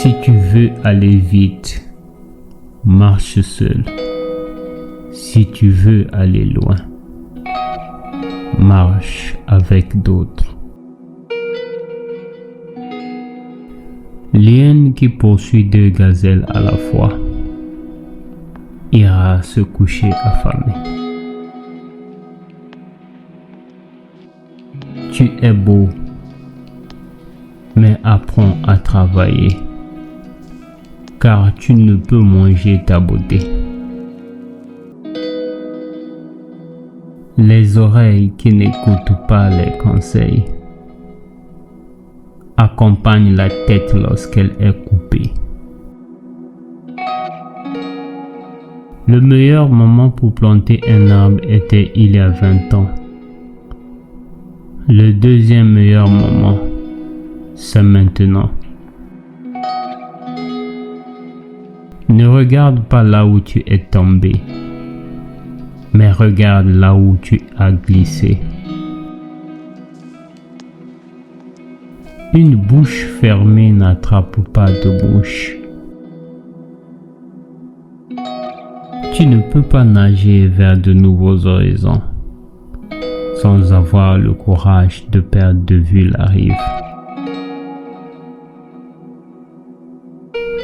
Si tu veux aller vite, marche seul. Si tu veux aller loin, marche avec d'autres. L'hyène qui poursuit 2 gazelles à la fois ira se coucher affamé. Tu es beau, mais apprends à travailler, car tu ne peux manger ta beauté. Les oreilles qui n'écoutent pas les conseils accompagnent la tête lorsqu'elle est coupée. Le meilleur moment pour planter un arbre était il y a 20 ans. Le deuxième meilleur moment, c'est maintenant. Ne regarde pas là où tu es tombé, mais regarde là où tu as glissé. Une bouche fermée n'attrape pas de mouche. Tu ne peux pas nager vers de nouveaux horizons sans avoir le courage de perdre de vue la rive.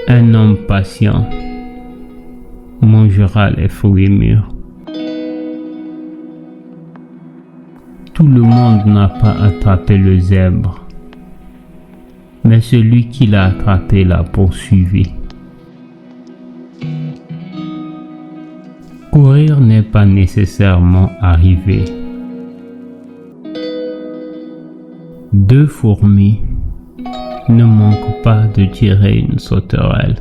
Un homme patient mangera les fruits mûrs. Tout le monde n'a pas attrapé le zèbre, mais celui qui l'a attrapé l'a poursuivi. Courir n'est pas nécessairement arriver. 2 fourmis ne manquent pas de tirer une sauterelle.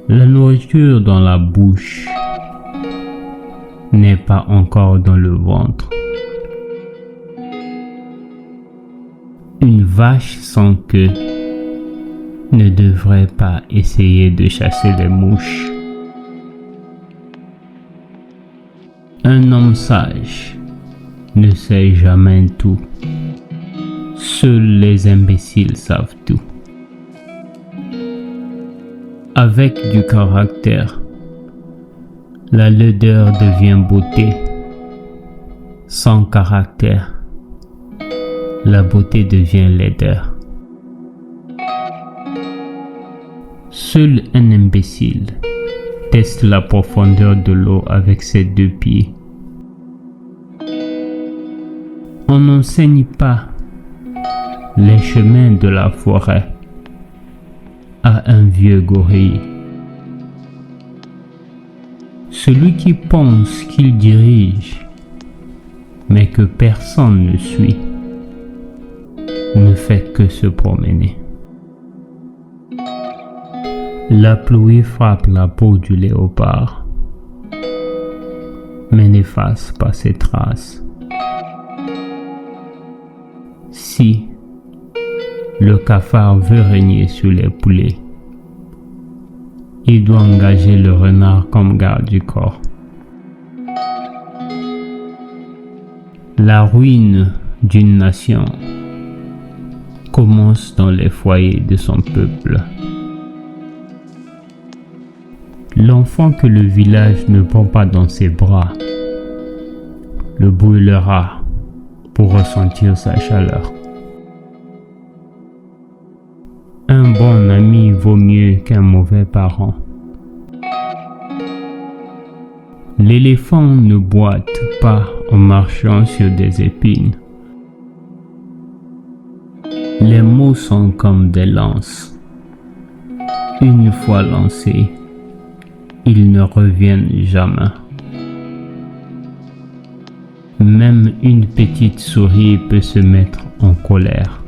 La nourriture dans la bouche n'est pas encore dans le ventre. Une vache sans queue ne devrait pas essayer de chasser les mouches. Un homme sage ne sait jamais tout. Seuls les imbéciles savent tout. Avec du caractère, la laideur devient beauté. Sans caractère, la beauté devient laideur. Seul un imbécile teste la profondeur de l'eau avec ses 2 pieds. On n'enseigne pas les chemins de la forêt à un vieux gorille. Celui qui pense qu'il dirige, mais que personne ne suit, ne fait que se promener. La pluie frappe la peau du léopard, mais n'efface pas ses traces. Si le cafard veut régner sur les poulets, il doit engager le renard comme garde du corps. La ruine d'une nation commence dans les foyers de son peuple. L'enfant que le village ne prend pas dans ses bras le brûlera pour ressentir sa chaleur. Un bon ami vaut mieux qu'un mauvais parent. L'éléphant ne boite pas en marchant sur des épines. Les mots sont comme des lances. Une fois lancés, ils ne reviennent jamais. Même une petite souris peut se mettre en colère.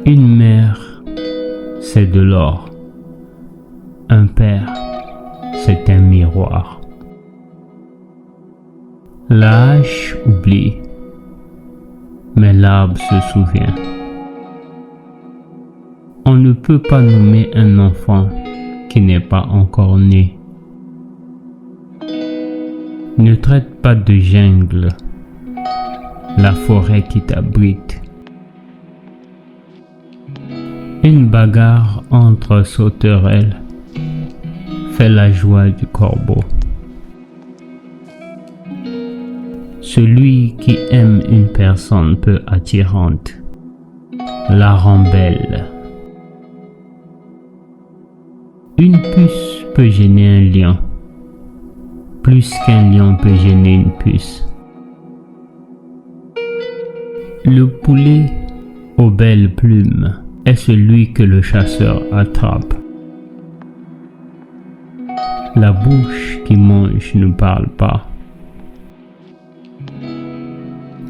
Une mère, c'est de l'or. Un père, c'est un miroir. La hache oublie, mais l'arbre se souvient. On ne peut pas nommer un enfant qui n'est pas encore né. Ne traite pas de jungle la forêt qui t'abrite. Une bagarre entre sauterelles fait la joie du corbeau. Celui qui aime une personne peu attirante la rend belle. Une puce peut gêner un lion, plus qu'un lion peut gêner une puce. Le poulet aux belles plumes est celui que le chasseur attrape. La bouche qui mange ne parle pas.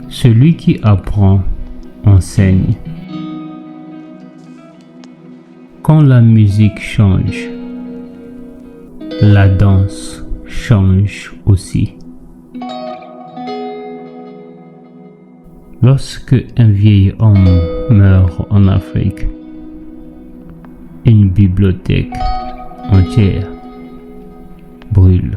Celui qui apprend enseigne. Quand la musique change, la danse change aussi. Lorsque un vieil homme meurt en Afrique, une bibliothèque entière brûle.